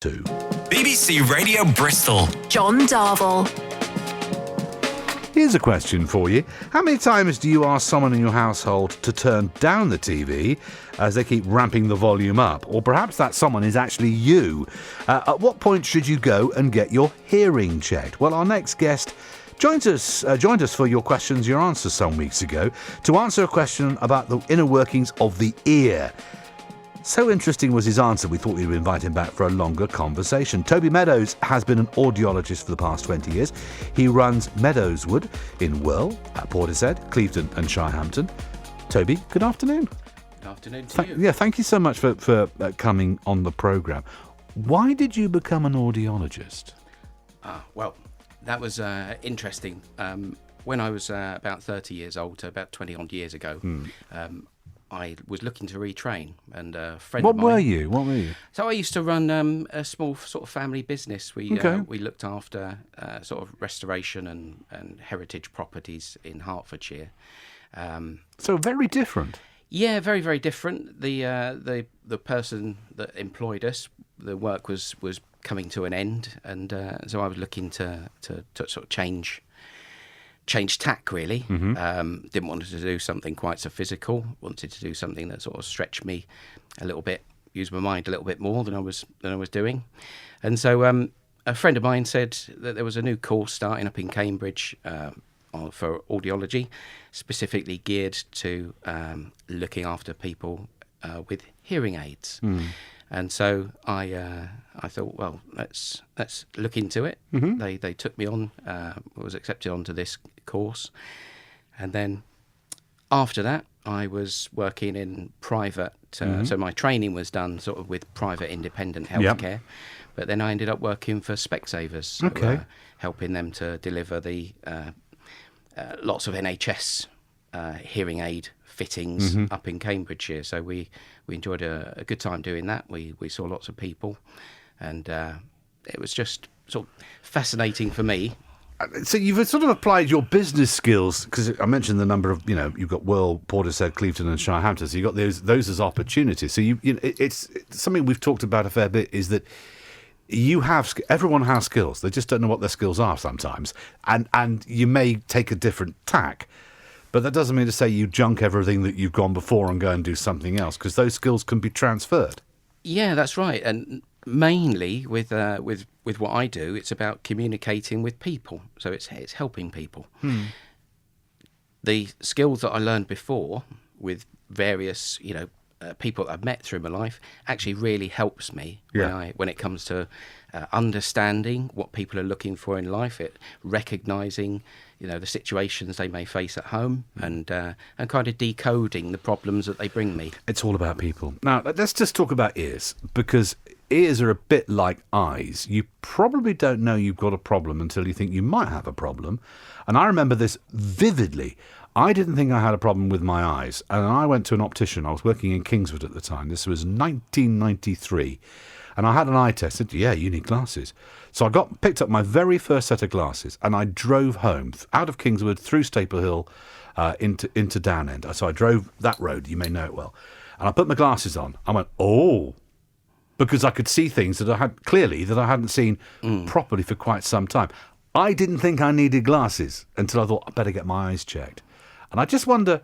2. BBC Radio Bristol. John Darvell. Here's a question for you. How many times do you ask someone in your household to turn down the TV as they keep ramping the volume up? Or perhaps that someone is actually you. At what point should you go and get your hearing checked? Well, our next guest joined us for Your Questions, Your Answers some weeks ago to answer a question about the inner workings of the ear. So interesting was his answer, we thought we would invite him back for a longer conversation. Toby Meadows has been an audiologist for the past 20 years. He runs Meadows Wood in Whirl, at Portishead, Clevedon and Shirehampton. Toby, good afternoon. Good afternoon to you. Yeah, thank you so much for coming on the programme. Why did you become an audiologist? Well, that was interesting. When I was about 30 years old, about 20 odd years ago, I was looking to retrain, and a friend of mine... What were you? So I used to run a small sort of family business. We looked after sort of restoration and heritage properties in Hertfordshire. So very different. Yeah, very, very different. The person that employed us, the work was coming to an end, and so I was looking to sort of change tack, really. Didn't want to do something quite so physical. Wanted to do something that sort of stretched me a little bit, use my mind a little bit more than I was doing. And so a friend of mine said that there was a new course starting up in Cambridge for audiology, specifically geared to looking after people with hearing aids. And so I thought, well, let's look into it. They took me on, was accepted onto this course, and then after that I was working in private. So my training was done sort of with private independent healthcare, but then I ended up working for Specsavers, so, helping them to deliver the lots of NHS hearing aid fittings up in Cambridgeshire. So we enjoyed a good time doing that. We saw lots of people, and it was just sort of fascinating for me. So you've sort of applied your business skills, because I mentioned the number of, you've got Whirl, Portishead, Clevedon and Shirehampton, so you've got those as opportunities. So it's something we've talked about a fair bit, is that everyone has skills. They just don't know what their skills are sometimes, and you may take a different tack. But that doesn't mean to say you junk everything that you've gone before and go and do something else, because those skills can be transferred. Yeah, that's right. And mainly with what I do, it's about communicating with people. So it's helping people. The skills that I learned before with various, people that I've met through my life actually really helps me when it comes to understanding what people are looking for in life, recognising the situations they may face at home, and kind of decoding the problems that they bring me. It's all about people. Now, let's just talk about ears, because ears are a bit like eyes. You probably don't know you've got a problem until you think you might have a problem. And I remember this vividly. I didn't think I had a problem with my eyes, and I went to an optician. I was working in Kingswood at the time. This was 1993. And I had an eye test. I said, yeah, you need glasses. So I picked up my very first set of glasses, and I drove home out of Kingswood through Staple Hill into Downend. So I drove that road. You may know it well. And I put my glasses on. I went, oh, because I could see things that I hadn't seen properly for quite some time. I didn't think I needed glasses until I thought I better get my eyes checked. And I just wonder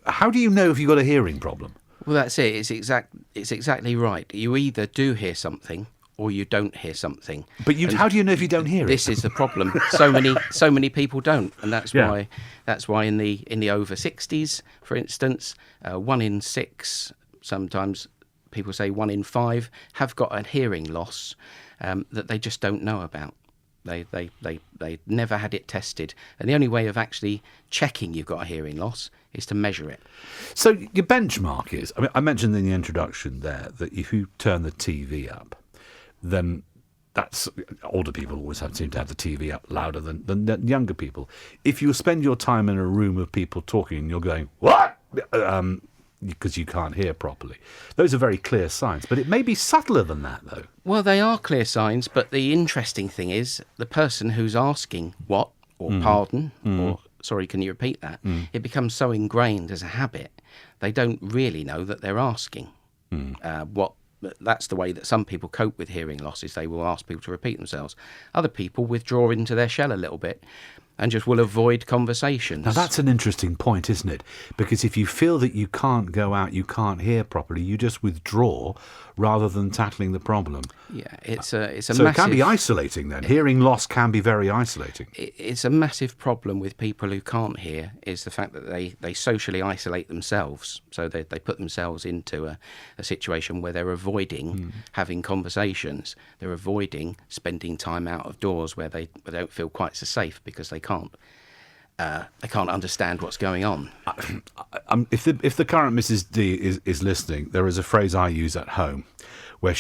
how do you know if you've got a hearing problem? Well, that's it. It's exactly right. You either do hear something or you don't hear something. But how do you know if you don't hear it? This is the problem. So many people don't, and that's why in the over 60s, for instance, 1 in 6, sometimes people say 1 in 5, have got a hearing loss that they just don't know about. They never had it tested, and the only way of actually checking you've got a hearing loss is to measure it. So your benchmark is, I mentioned in the introduction there that if you turn the TV up, then that's, older people always seem to have the TV up louder than younger people. If you spend your time in a room of people talking and you're going, what? Because you can't hear properly. Those are very clear signs, but it may be subtler than that, though. Well, they are clear signs, but the interesting thing is the person who's asking what, or pardon, or sorry, can you repeat that? It becomes so ingrained as a habit, they don't really know that they're asking what That's the way that some people cope with hearing loss, is they will ask people to repeat themselves. Other people withdraw into their shell a little bit and just will avoid conversations. Now, that's an interesting point, isn't it? Because if you feel that you can't go out, you can't hear properly, you just withdraw rather than tackling the problem. Yeah, it's a so massive... it can be isolating then. Hearing loss can be very isolating. It's a massive problem with people who can't hear, is the fact that they socially isolate themselves. So they put themselves into a situation where they're avoiding having conversations. They're avoiding spending time out of doors where they don't feel quite so safe because they can't understand what's going on. If the current Mrs. D is listening, there is a phrase I use at home where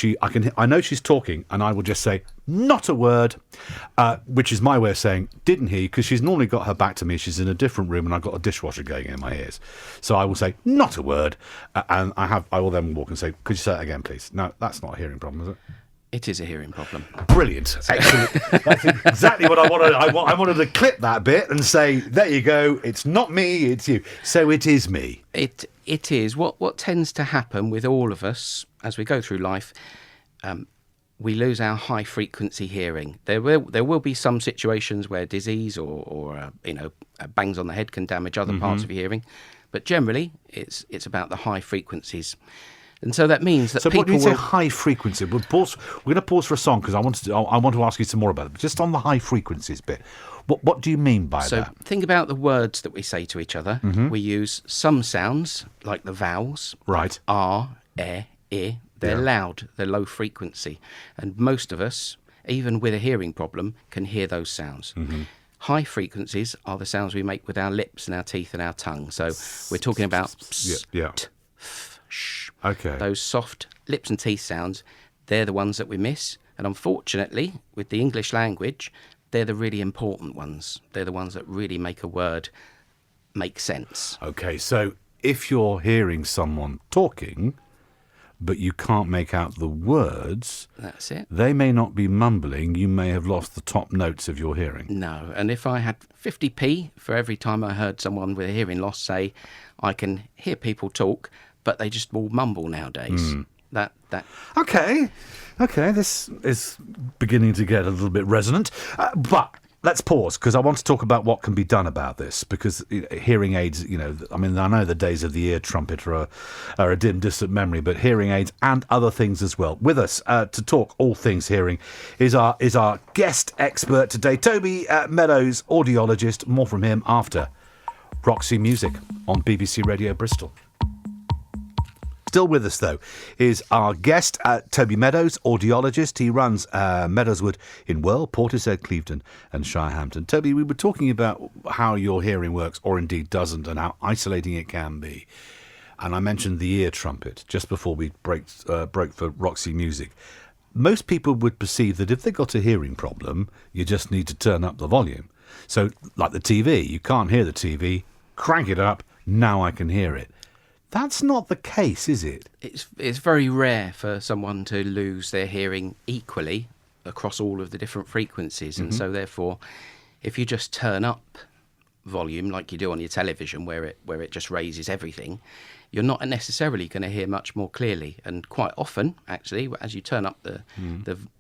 I know she's talking, and I will just say, not a word, which is my way of saying, didn't hear you, because she's normally got her back to me. She's in a different room, and I've got a dishwasher going in my ears. So I will say, not a word, and I will then walk and say, could you say that again, please? No, that's not a hearing problem, is it? It is a hearing problem. Brilliant. Excellent. That's exactly what I wanted. I wanted to clip that bit and say, there you go, it's not me, it's you. So it is me. It is. What tends to happen with all of us as we go through life, we lose our high-frequency hearing. There will be some situations where disease or bangs on the head can damage other parts of your hearing, but generally it's about the high frequencies. And so that means that people what do you say high frequency? We're going to pause for a song because I want to ask you some more about it. But just on the high frequencies bit, what do you mean by that? So think about the words that we say to each other. We use some sounds, like the vowels. Right. R, e. They're loud. They're low frequency. And most of us, even with a hearing problem, can hear those sounds. High frequencies are the sounds we make with our lips and our teeth and our tongue. So we're talking about ps, t, f, sh. Okay. Those soft lips and teeth sounds, they're the ones that we miss. And unfortunately, with the English language, they're the really important ones. They're the ones that really make a word make sense. Okay, so if you're hearing someone talking, but you can't make out the words, that's it. They may not be mumbling. You may have lost the top notes of your hearing. No, and if I had 50p for every time I heard someone with a hearing loss say, I can hear people talk, but they just all mumble nowadays. That. Okay, this is beginning to get a little bit resonant. But let's pause, because I want to talk about what can be done about this, because hearing aids, I know the days of the ear trumpet are a dim, distant memory, but hearing aids and other things as well. With us to talk all things hearing is our guest expert today, Toby Meadows, audiologist. More from him after Roxy Music on BBC Radio Bristol. Still with us, though, is our guest, Toby Meadows, audiologist. He runs Meadows Wood in Well, Portishead, Clevedon and Shirehampton. Toby, we were talking about how your hearing works, or indeed doesn't, and how isolating it can be. And I mentioned the ear trumpet just before we broke for Roxy Music. Most people would perceive that if they got a hearing problem, you just need to turn up the volume. So, like the TV, you can't hear the TV, crank it up, now I can hear it. That's not the case, is it? It's very rare for someone to lose their hearing equally across all of the different frequencies. And so therefore, if you just turn up volume like you do on your television where it just raises everything, you're not necessarily going to hear much more clearly. And quite often, actually, as you turn up the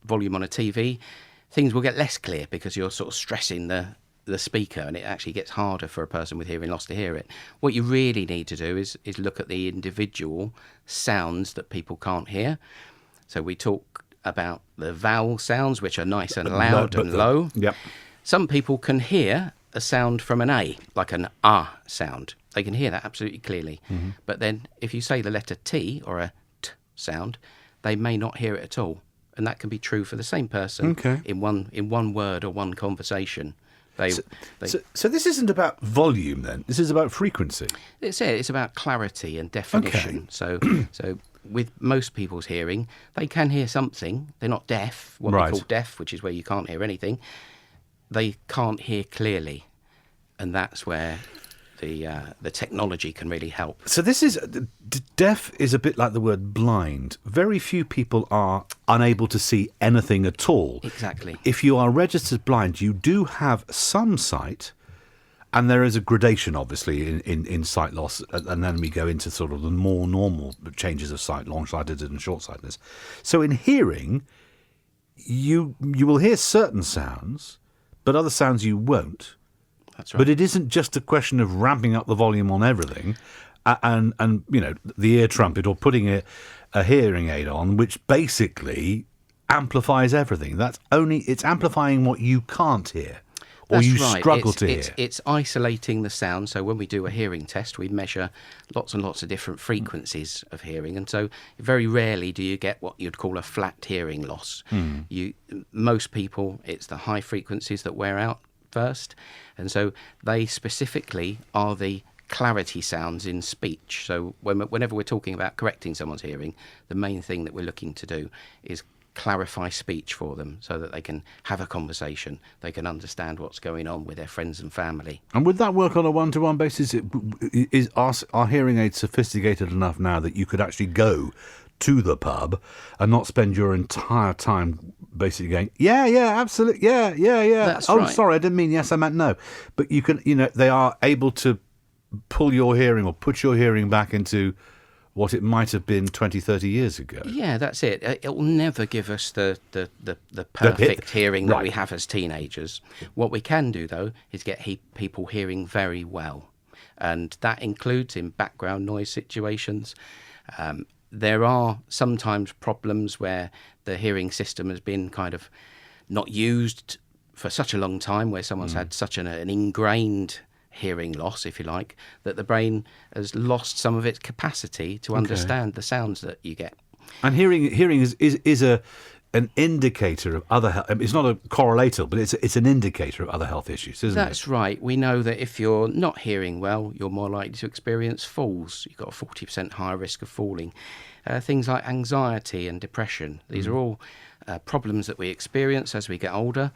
volume on a TV, things will get less clear because you're sort of stressing the speaker, and it actually gets harder for a person with hearing loss to hear it. What you really need to do is look at the individual sounds that people can't hear. So we talk about the vowel sounds, which are nice and loud and low. Yep. Some people can hear a sound from an A, like an ah sound. They can hear that absolutely clearly. But then if you say the letter T or a T sound, they may not hear it at all. And that can be true for the same person in one word or one conversation. So this isn't about volume then. This is about frequency. It's about clarity and definition. Okay. So with most people's hearing, they can hear something. They're not deaf, what we call deaf, which is where you can't hear anything. They can't hear clearly, and that's where the technology can really help. So this is deaf is a bit like the word blind. Very few people are unable to see anything at all. Exactly. If you are registered blind, you do have some sight, And there is a gradation, obviously, in sight loss, and then we go into sort of the more normal changes of sight, long-sightedness and short-sightedness. So in hearing, you will hear certain sounds, but other sounds you won't. That's right. But it isn't just a question of ramping up the volume on everything, and the ear trumpet, or putting a hearing aid on, which basically amplifies everything. It's amplifying what you can't hear. Or That's you right. struggle to hear. It's isolating the sound. So when we do a hearing test, we measure lots and lots of different frequencies of hearing, and so very rarely do you get what you'd call a flat hearing loss. Most people, it's the high frequencies that wear out first, and so they specifically are the clarity sounds in speech. So whenever we're talking about correcting someone's hearing, the main thing that we're looking to do is clarify speech for them so that they can have a conversation, they can understand what's going on with their friends and family. And would that work on a one-to-one basis? Are hearing aids sophisticated enough now that you could actually go to the pub and not spend your entire time basically going, yeah, absolutely, yeah. That's right. Sorry, I didn't mean yes, I meant no. But you can, they are able to pull your hearing or put your hearing back into what it might have been 20, 30 years ago. Yeah, that's it. It will never give us the perfect hearing that we have as teenagers. What we can do, though, is get people hearing very well. And that includes in background noise situations. There are sometimes problems where the hearing system has been kind of not used for such a long time, where someone's had such an ingrained hearing loss, if you like, that the brain has lost some of its capacity to understand the sounds that you get. And hearing is an indicator of other health. It's not a correlator, but it's an indicator of other health issues, isn't it? That's right. We know that if you're not hearing well, you're more likely to experience falls. You've got a 40% higher risk of falling. Things like anxiety and depression. These are all problems that we experience as we get older.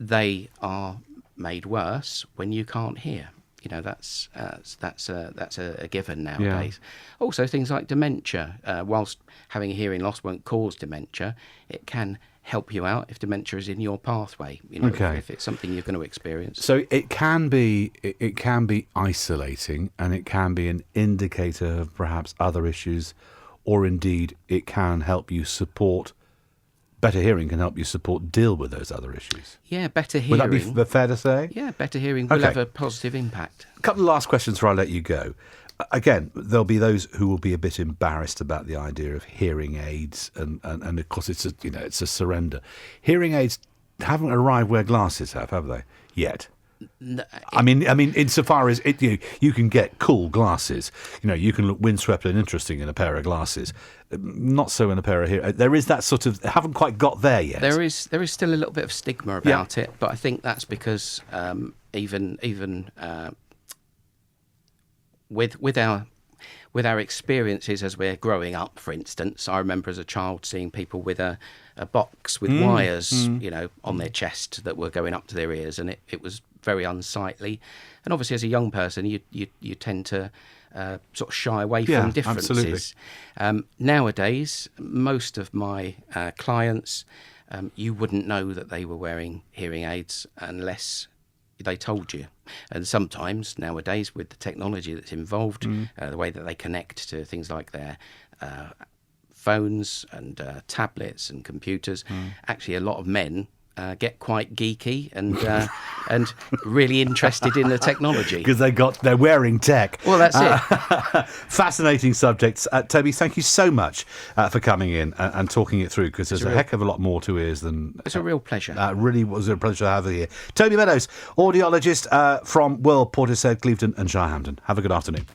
They are made worse when you can't hear. That's a given nowadays. Yeah. Also, things like dementia. Whilst having a hearing loss won't cause dementia, it can help you out if dementia is in your pathway. If it's something you're going to experience. So it can be isolating, and it can be an indicator of perhaps other issues, or indeed it can help you support. Better hearing can help you deal with those other issues. Yeah, better hearing. Would that be fair to say? Yeah, better hearing will have a positive impact. A couple of last questions before I let you go. Again, there'll be those who will be a bit embarrassed about the idea of hearing aids, and of course it's a surrender. Hearing aids haven't arrived where glasses have they? Yet. No, I mean, insofar as you can get cool glasses, you can look windswept and interesting in a pair of glasses. Not so in a pair of hearing. There is that sort of haven't quite got there yet. There is still a little bit of stigma about it, but I think that's because even with our experiences as we're growing up, for instance, I remember as a child seeing people with a box with wires, on their chest that were going up to their ears, and it was very unsightly. And obviously, as a young person, you tend to sort of shy away from differences. Nowadays, most of my clients, you wouldn't know that they were wearing hearing aids unless they told you. And sometimes nowadays, with the technology that's involved, the way that they connect to things like their phones and tablets and computers, actually a lot of men get quite geeky and really interested in the technology because they're wearing tech. Well, that's it. Fascinating subjects. Toby, thank you so much for coming in and talking it through, because there's a heck of a lot more to ears than. It's a real pleasure. Really was a pleasure to have you here. Toby Meadows, audiologist from World Portishead, Clevedon and Shirehampton. Have a good afternoon.